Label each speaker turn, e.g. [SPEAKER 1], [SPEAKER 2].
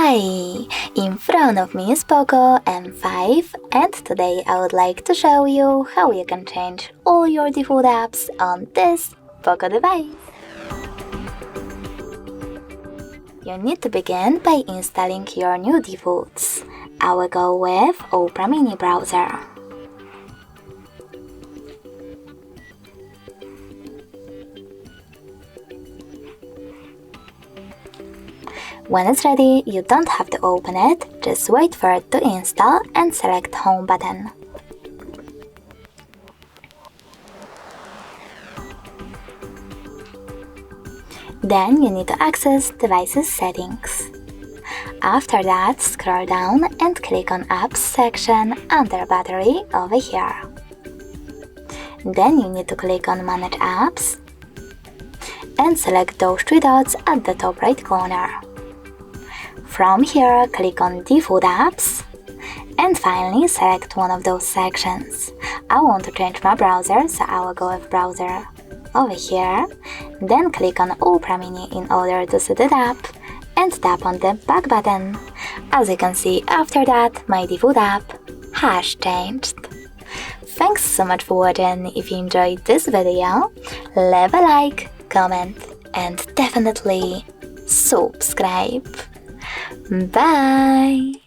[SPEAKER 1] Hi! In front of me is POCO M5 and today I would like to show you how you can change all your default apps on this POCO device. You need to begin by installing your new defaults. I will go with Opera Mini browser. When it's ready, you don't have to open it, just wait for it to install and select Home button. Then you need to access Devices Settings. After that, scroll down and click on Apps section under Battery over here. Then you need to click on Manage Apps and select those three dots at the top right corner. From here, click on Default Apps and finally select one of those sections. I want to change my browser, so I will go with Browser over here. Then click on Opera Mini in order to set it up and tap on the back button. As you can see, after that, my default app has changed. Thanks so much for watching. If you enjoyed this video, leave a like, comment and definitely subscribe. Bye!